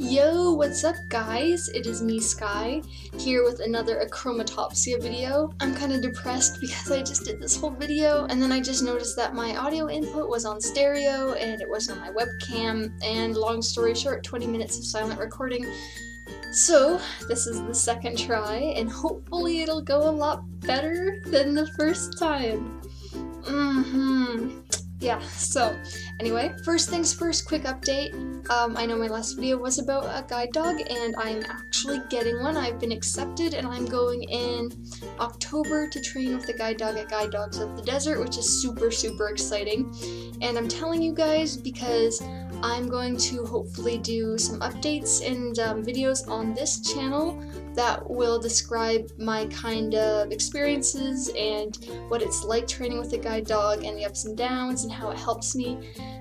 Yo, what's up guys? It is me, Sky, here with another Achromatopsia video. I'm kind of depressed because I just did this whole video and then I just noticed that my audio input was on stereo and it wasn't on my webcam, and long story short, 20 minutes of silent recording. So this is the second try and hopefully it'll go a lot better than the first time. Yeah, so anyway, first things first, quick update. I know my last video was about a guide dog and I'm actually getting one. I've been accepted and I'm going in October to train with the guide dog at Guide Dogs of the Desert, which is super exciting. And I'm telling you guys because I'm going to hopefully do some updates and videos on this channel that will describe my kind of experiences and what it's like training with a guide dog and the ups and downs and how it helps me.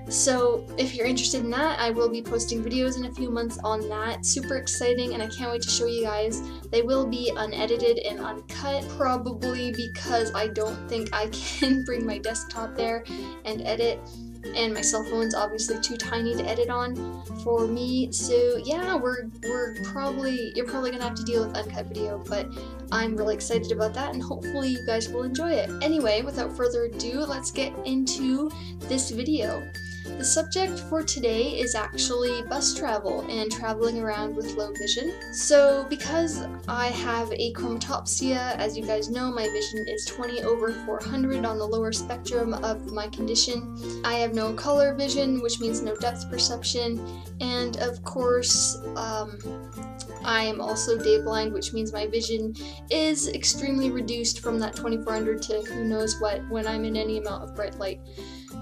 So if you're interested in that, I will be posting videos in a few months on that. Super exciting, and I can't wait to show you guys. They will be unedited and uncut, probably because I don't think I can bring my desktop there and edit. And my cell phone's obviously too tiny to edit on for me, so yeah, you're probably gonna have to deal with uncut video, but I'm really excited about that and hopefully you guys will enjoy it. Anyway, without further ado, let's get into this video. The subject for today is actually bus travel and traveling around with low vision. So because I have achromatopsia, as you guys know, my vision is 20/400 on the lower spectrum of my condition. I have no color vision, which means no depth perception, and of course, I am also day blind, which means my vision is extremely reduced from that 2400 to who knows what when I'm in any amount of bright light.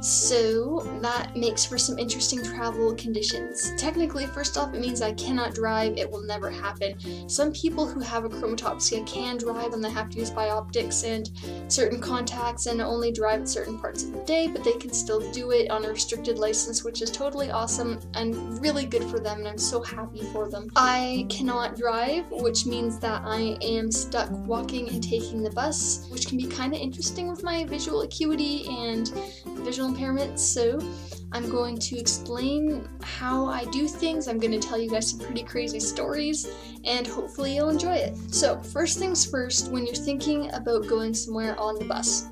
So that makes for some interesting travel conditions. Technically, first off, it means I cannot drive. It will never happen. Some people who have achromatopsia can drive and they have to use bioptics and certain contacts and only drive at certain parts of the day, but they can still do it on a restricted license, which is totally awesome and really good for them, and I'm so happy for them. I cannot drive, which means that I am stuck walking and taking the bus, which can be kind of interesting with my visual acuity and visual impairments. So I'm going to explain how I do things. I'm going to tell you guys some pretty crazy stories and hopefully you'll enjoy it. So first things first, when you're thinking about going somewhere on the bus,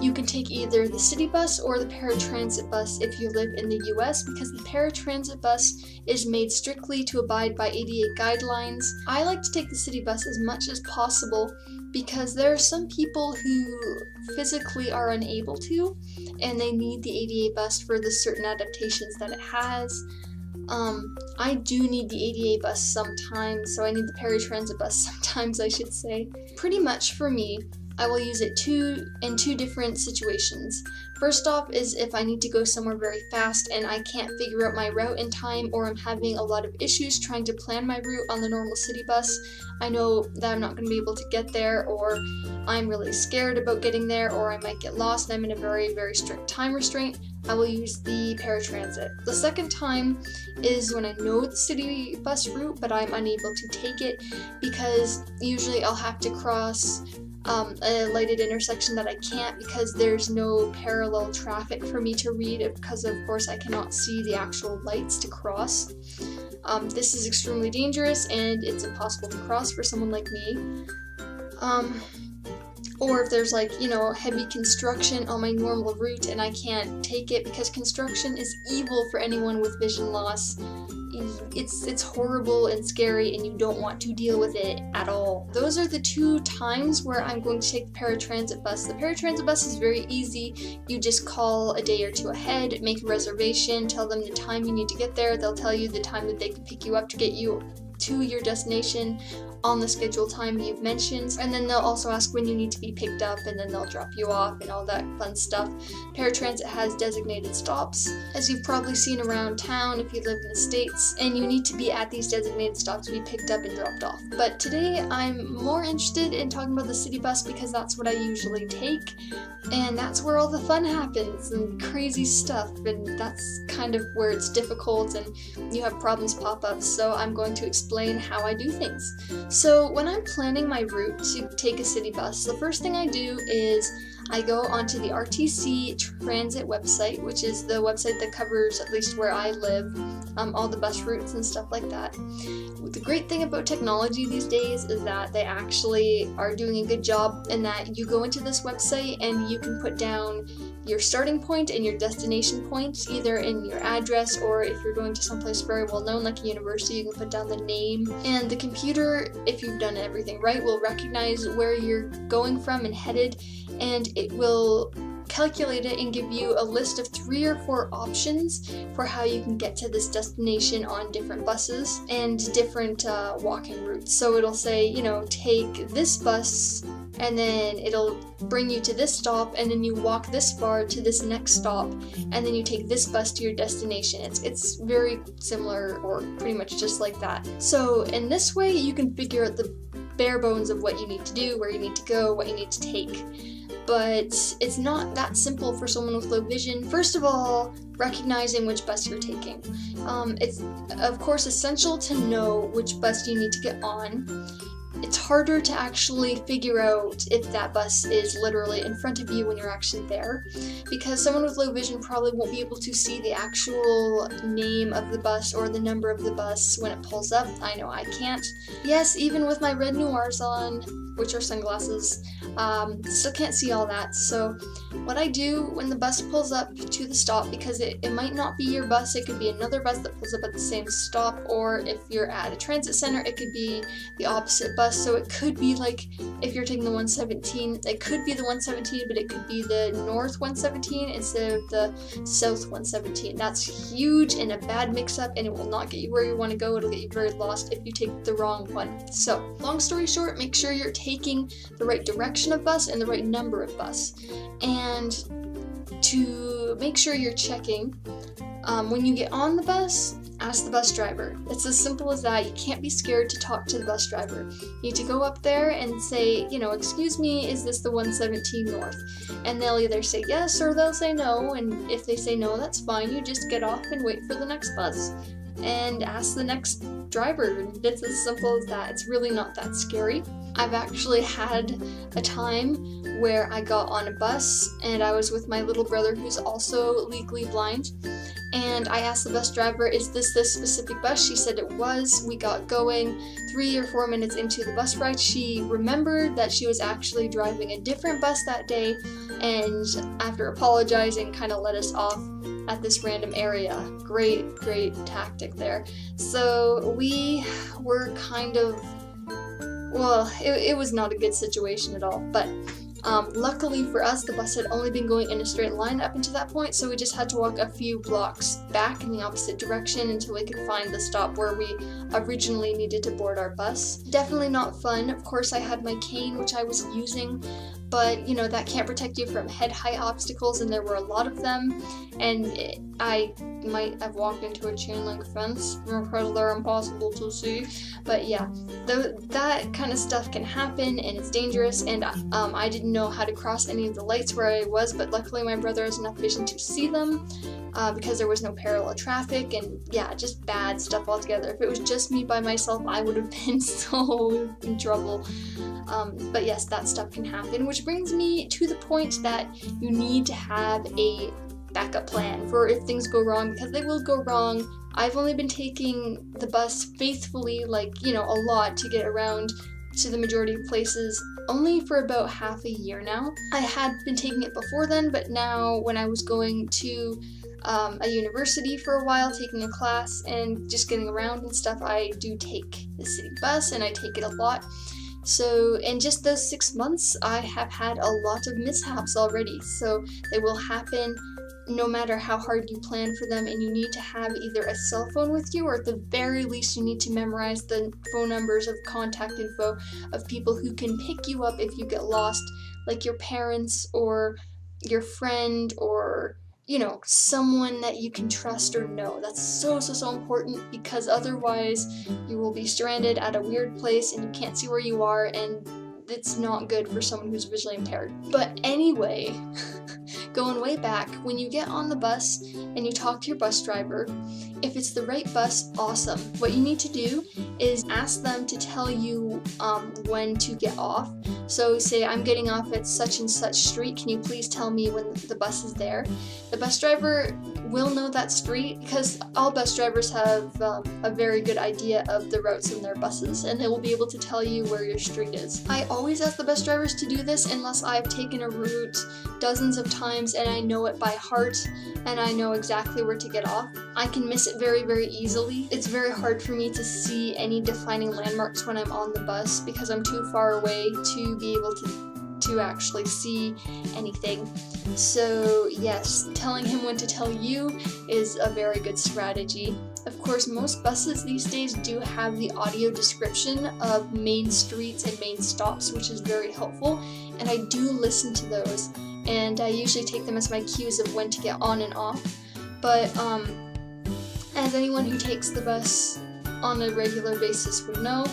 you can take either the city bus or the paratransit bus if you live in the US, because the paratransit bus is made strictly to abide by ADA guidelines. I like to take the city bus as much as possible because there are some people who physically are unable to, and they need the ADA bus for the certain adaptations that it has. I do need the ADA bus sometimes, so I need the paratransit bus sometimes, I should say. Pretty much for me, I will use it in two different situations. First off is if I need to go somewhere very fast and I can't figure out my route in time, or I'm having a lot of issues trying to plan my route on the normal city bus. I know that I'm not going to be able to get there, or I'm really scared about getting there, or I might get lost and I'm in a very strict time restraint. I will use the paratransit. The second time is when I know the city bus route but I'm unable to take it, because usually I'll have to cross a lighted intersection that I can't because there's no parallel traffic for me to read, because of course I cannot see the actual lights to cross. This is extremely dangerous and it's impossible to cross for someone like me. Or if there's heavy construction on my normal route and I can't take it, because construction is evil for anyone with vision loss. It's horrible and scary and you don't want to deal with it at all. Those are the two times where I'm going to take the paratransit bus. The paratransit bus is very easy. You just call a day or two ahead, make a reservation, tell them the time you need to get there. They'll tell you the time that they can pick you up to get you to your destination on the scheduled time you've mentioned, and then they'll also ask when you need to be picked up, and then they'll drop you off and all that fun stuff. Paratransit has designated stops, as you've probably seen around town if you live in the States, and you need to be at these designated stops to be picked up and dropped off. But today I'm more interested in talking about the city bus because that's what I usually take, and that's where all the fun happens and crazy stuff, and that's kind of where it's difficult and you have problems pop up. So I'm going to explain explain how I do things. So when I'm planning my route to take a city bus, the first thing I do is I go onto the RTC Transit website, which is the website that covers, at least where I live, all the bus routes and stuff like that. The great thing about technology these days is that they actually are doing a good job in that you go into this website and you can put down your starting point and your destination point, either in your address, or if you're going to someplace very well known like a university, you can put down the name. And the computer, if you've done everything right, will recognize where you're going from and headed, and it will calculate it and give you a list of 3 or 4 options for how you can get to this destination on different buses and different walking routes. So it'll say, you know, take this bus, and then it'll bring you to this stop, and then you walk this far to this next stop, and then you take this bus to your destination. It's very similar, or pretty much just like that. So in this way, you can figure out the bare bones of what you need to do, where you need to go, what you need to take. But it's not that simple for someone with low vision. First of all, recognizing which bus you're taking. It's of course essential to know which bus you need to get on. It's harder to actually figure out if that bus is literally in front of you when you're actually there, because someone with low vision probably won't be able to see the actual name of the bus or the number of the bus when it pulls up. I know I can't. Yes, even with my red noirs on, which are sunglasses, still can't see all that. So what I do when the bus pulls up to the stop, because it might not be your bus, it could be another bus that pulls up at the same stop, or if you're at a transit center, it could be the opposite bus. So it could be like, if you're taking the 117, it could be the 117, but it could be the north 117 instead of the south 117. That's huge and a bad mix-up, and it will not get you where you want to go. It'll get you very lost if you take the wrong one. So long story short, make sure you're taking the right direction of bus and the right number of bus. And to make sure you're checking, when you get on the bus, ask the bus driver. It's as simple as that. You can't be scared to talk to the bus driver. You need to go up there and say, you know, excuse me, is this the 117 north? And they'll either say yes or they'll say no, and if they say no, that's fine. You just get off and wait for the next bus and ask the next driver. It's as simple as that. It's really not that scary. I've actually had a time where I got on a bus and I was with my little brother, who's also legally blind, and I asked the bus driver, is this specific bus? She said it was. We got going. 3 or 4 minutes into the bus ride, she remembered that she was actually driving a different bus that day, and after apologizing, kind of let us off at this random area. Great tactic there. So we were kind of, well, it was not a good situation at all, but luckily for us, the bus had only been going in a straight line up until that point, so we just had to walk a few blocks back in the opposite direction until we could find the stop where we originally needed to board our bus. Definitely not fun. Of course, I had my cane, which I was using, but you know, that can't protect you from head-high obstacles, and there were a lot of them, and I might have walked into a chain link fence because they're impossible to see. But yeah, that kind of stuff can happen, and it's dangerous, and I didn't know how to cross any of the lights where I was, but luckily my brother has enough vision to see them, because there was no parallel traffic, and yeah, just bad stuff altogether. If it was just me by myself, I would have been so in trouble. But yes, that stuff can happen, which brings me to the point that you need to have a backup plan for if things go wrong, because they will go wrong. I've only been taking the bus faithfully, like, you know, a lot to get around to the majority of places only for about half a year now. I had been taking it before then, but now when I was going to a university for a while, taking a class and just getting around and stuff, I do take the city bus, and I take it a lot. So in just those 6 months, I have had a lot of mishaps already, so they will happen no matter how hard you plan for them, and you need to have either a cell phone with you, or at the very least you need to memorize the phone numbers of contact info of people who can pick you up if you get lost, like your parents or your friend, or you know, someone that you can trust or know. That's so important, because otherwise you will be stranded at a weird place and you can't see where you are, and it's not good for someone who's visually impaired. But anyway, going way back, when you get on the bus and you talk to your bus driver, if it's the right bus, awesome. What you need to do is ask them to tell you when to get off. So say, I'm getting off at such and such street, can you please tell me when the bus is there? The bus driver will know that street because all bus drivers have a very good idea of the routes in their buses, and they will be able to tell you where your street is. I always ask the bus drivers to do this unless I've taken a route dozens of times and I know it by heart and I know exactly where to get off. I can miss it very, very easily. It's very hard for me to see any defining landmarks when I'm on the bus because I'm too far away to be able to actually see anything. So yes, telling him when to tell you is a very good strategy. Of course, most buses these days do have the audio description of main streets and main stops, which is very helpful, and I do listen to those, and I usually take them as my cues of when to get on and off. But as anyone who takes the bus on a regular basis would know,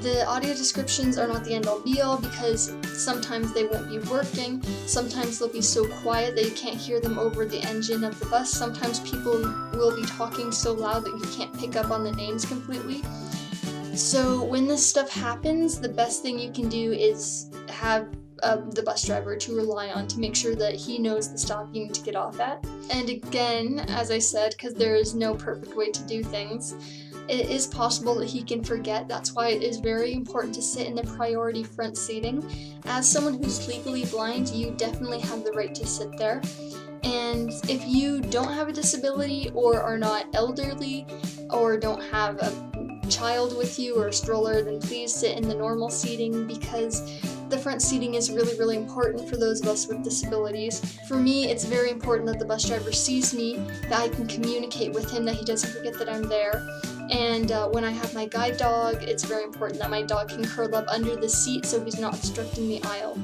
the audio descriptions are not the end-all be-all because sometimes they won't be working, sometimes they'll be so quiet that you can't hear them over the engine of the bus, sometimes people will be talking so loud that you can't pick up on the names completely. So when this stuff happens, the best thing you can do is have the bus driver to rely on to make sure that he knows the stop you need to get off at. And again, as I said, because there is no perfect way to do things, it is possible that he can forget. That's why it is very important to sit in the priority front seating. As someone who's legally blind, you definitely have the right to sit there. And if you don't have a disability or are not elderly or don't have a child with you or a stroller, then please sit in the normal seating because the front seating is really, really important for those of us with disabilities. For me, it's very important that the bus driver sees me, that I can communicate with him, that he doesn't forget that I'm there. And when I have my guide dog, it's very important that my dog can curl up under the seat so he's not obstructing the aisle,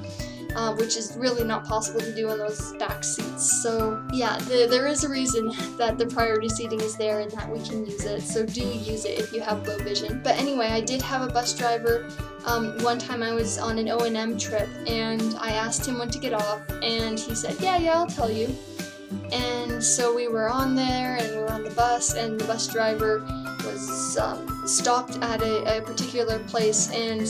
which is really not possible to do in those back seats. So yeah, there is a reason that the priority seating is there and that we can use it, so do use it if you have low vision. But anyway, I did have a bus driver. One time I was on an O&M trip and I asked him when to get off and he said, yeah, I'll tell you. And so we were on there and we were on the bus and the bus driver was stopped at a particular place, and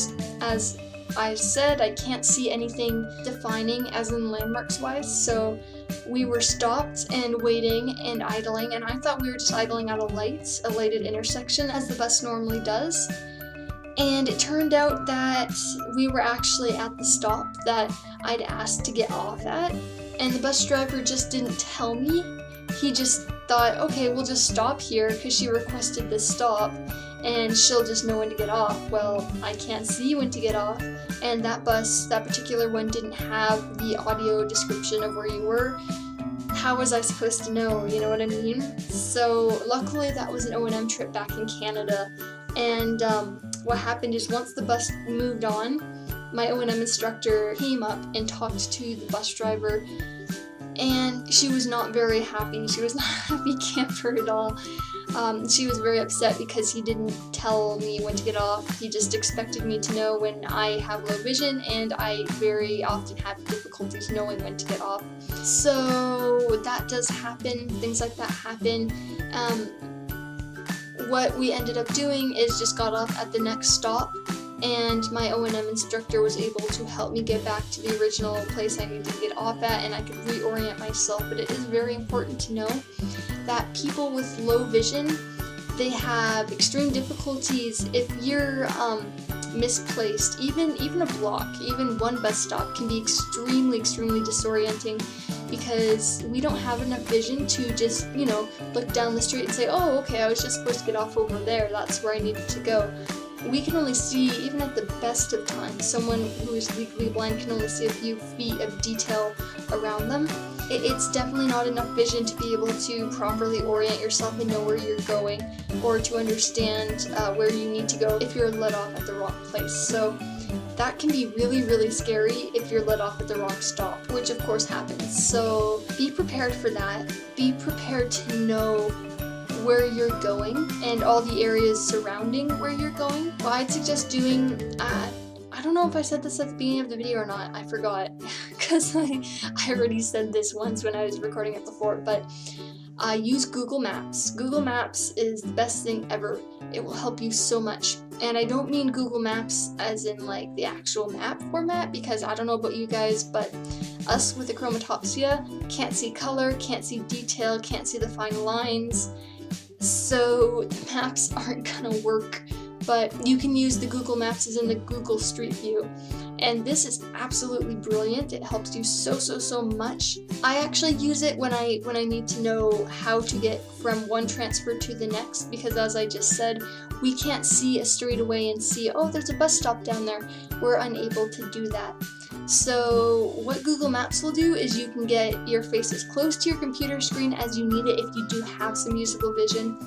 as I said, I can't see anything defining as in landmarks wise, so we were stopped and waiting and idling, and I thought we were just idling at a lighted intersection as the bus normally does. And it turned out that we were actually at the stop that I'd asked to get off at, and the bus driver just didn't tell me. He just thought, okay, we'll just stop here because she requested this stop and she'll just know when to get off. Well, I can't see when to get off, and that bus, that particular one, didn't have the audio description of where you were. How was I supposed to know, you know what I mean? So luckily that was an O&M trip back in Canada, and what happened is once the bus moved on, my O&M instructor came up and talked to the bus driver, and she was not very happy. She was not a happy camper at all. She was very upset because he didn't tell me when to get off. He just expected me to know when I have low vision, and I very often have difficulties knowing when to get off. So that does happen. Things like that happen. What we ended up doing is just got off at the next stop, and my O&M instructor was able to help me get back to the original place I needed to get off at, and I could reorient myself. But it is very important to know that people with low vision, they have extreme difficulties. If you're misplaced, even a block, even one bus stop can be extremely disorienting, because we don't have enough vision to just, look down the street and say, oh, okay, I was just supposed to get off over there, that's where I needed to go. We can only see, even at the best of times, someone who is legally blind can only see a few feet of detail around them. It's definitely not enough vision to be able to properly orient yourself and know where you're going, or to understand where you need to go if you're let off at the wrong place. So that can be really scary if you're let off at the wrong stop, which of course happens. So be prepared for that. Be prepared to know where you're going and all the areas surrounding where you're going. Well, I'd suggest doing I don't know if I said this at the beginning of the video or not, I forgot, because I already said this once when I was recording it before, but use Google Maps. Google Maps is the best thing ever. It will help you so much. And I don't mean Google Maps as in like the actual map format, because I don't know about you guys, but us with Achromatopsia can't see color, can't see detail, can't see the fine lines, so the maps aren't gonna work. But you can use the Google Maps as in the Google Street View. And this is absolutely brilliant. It helps you so much. I actually use it when I need to know how to get from one transfer to the next, because as I just said, we can't see a straightaway and see, oh, there's a bus stop down there. We're unable to do that. So what Google Maps will do is you can get your face as close to your computer screen as you need it if you do have some usable vision.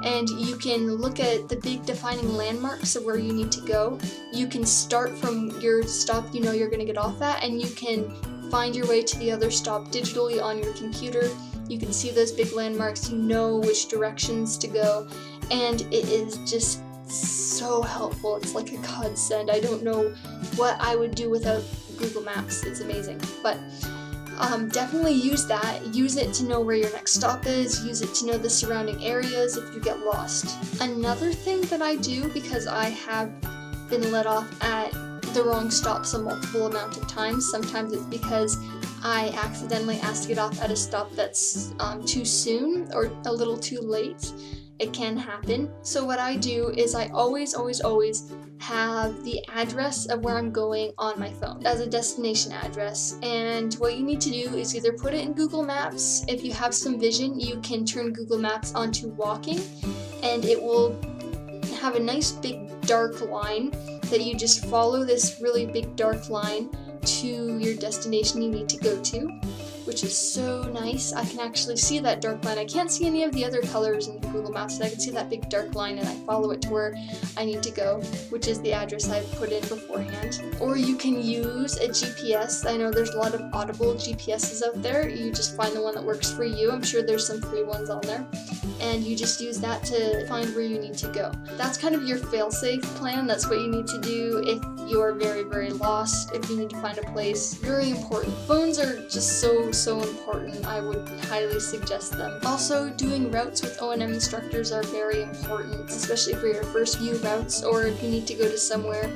And you can look at the big defining landmarks of where you need to go. You can start from your stop you know you're going to get off at, and you can find your way to the other stop digitally on your computer. You can see those big landmarks, you know which directions to go, and it is just so helpful. It's like a godsend. I don't know what I would do without Google Maps. It's amazing. But definitely use that. Use it to know where your next stop is. Use it to know the surrounding areas if you get lost. Another thing that I do, because I have been let off at the wrong stops a multiple amount of times, sometimes it's because I accidentally asked to get off at a stop that's too soon or a little too late. It can happen. So what I do is I always have the address of where I'm going on my phone as a destination address. And what you need to do is either put it in Google Maps. If you have some vision, you can turn Google Maps onto walking, and it will have a nice big dark line that you just follow, this really big dark line to your destination you need to go to, which is so nice. I can actually see that dark line. I can't see any of the other colors in Google Maps, but I can see that big dark line, and I follow it to where I need to go, which is the address I've put in beforehand. Or you can use a GPS. I know there's a lot of Audible GPSs out there. You just find the one that works for you. I'm sure there's some free ones on there. And you just use that to find where you need to go. That's kind of your fail-safe plan. That's what you need to do if you're very lost, if you need to find a place. Very important. Phones are just so important. I would highly suggest them. Also, doing routes with O&M instructors are very important, especially for your first few routes, or if you need to go to somewhere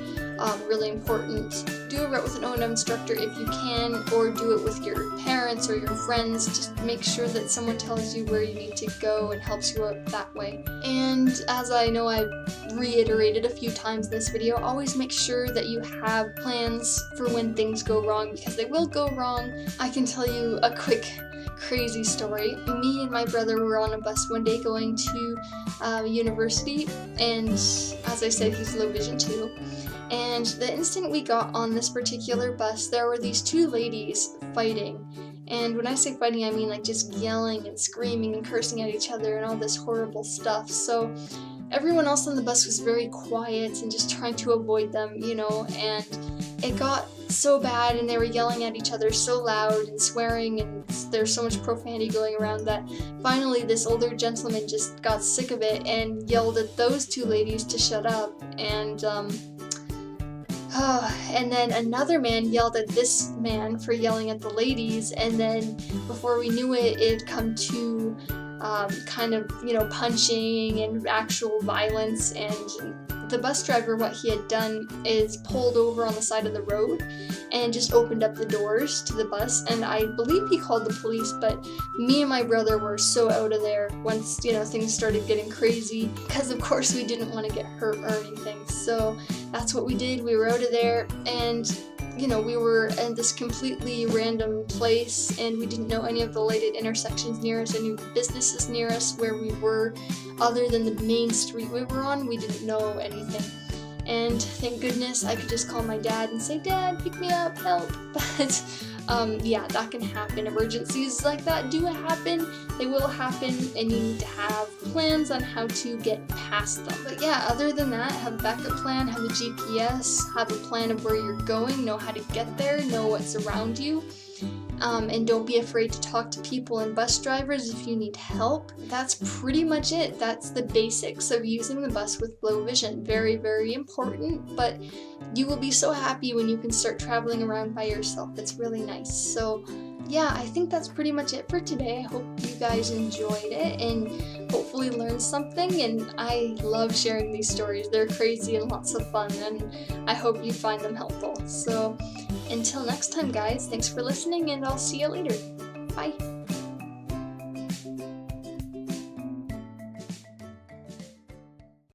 really important. Do a route with an O&M instructor if you can, or do it with your parents or your friends. Just make sure that someone tells you where you need to go and helps you out that way. And as I know I've reiterated a few times in this video, always make sure that you have plans for when things go wrong, because they will go wrong. I can tell you a quick crazy story. Me and my brother were on a bus one day going to university, and as I said, he's low vision too. And the instant we got on this particular bus, there were these two ladies fighting. And when I say fighting, I mean like just yelling and screaming and cursing at each other and all this horrible stuff. So everyone else on the bus was very quiet and just trying to avoid them, you know, and it got so bad, and they were yelling at each other so loud and swearing, and there's so much profanity going around that finally this older gentleman just got sick of it and yelled at those two ladies to shut up. And then another man yelled at this man for yelling at the ladies, and then before we knew it, it had come to kind of, you know, punching and actual violence. And the bus driver, what he had done is pulled over on the side of the road and just opened up the doors to the bus, and I believe he called the police, but me and my brother were so out of there once, you know, things started getting crazy, because of course we didn't want to get hurt or anything. So that's what we did. We were out of there, and you know, we were in this completely random place, and we didn't know any of the lighted intersections near us, any businesses near us where we were, other than the main street we were on. We didn't know anything. And thank goodness I could just call my dad and say, "Dad, pick me up, help." But yeah, that can happen. Emergencies like that do happen. They will happen, and you need to have plans on how to get past them. But yeah, other than that, have a backup plan, have a GPS, have a plan of where you're going, know how to get there, know what's around you. and don't be afraid to talk to people and bus drivers if you need help. That's pretty much it. That's the basics of using the bus with low vision. Very, very important, but you will be so happy when you can start traveling around by yourself. It's really nice. So yeah, I think that's pretty much it for today. I hope you guys enjoyed it and hopefully learned something, and I love sharing these stories. They're crazy and lots of fun, and I hope you find them helpful. So until next time, guys, thanks for listening, and I'll see you later. Bye.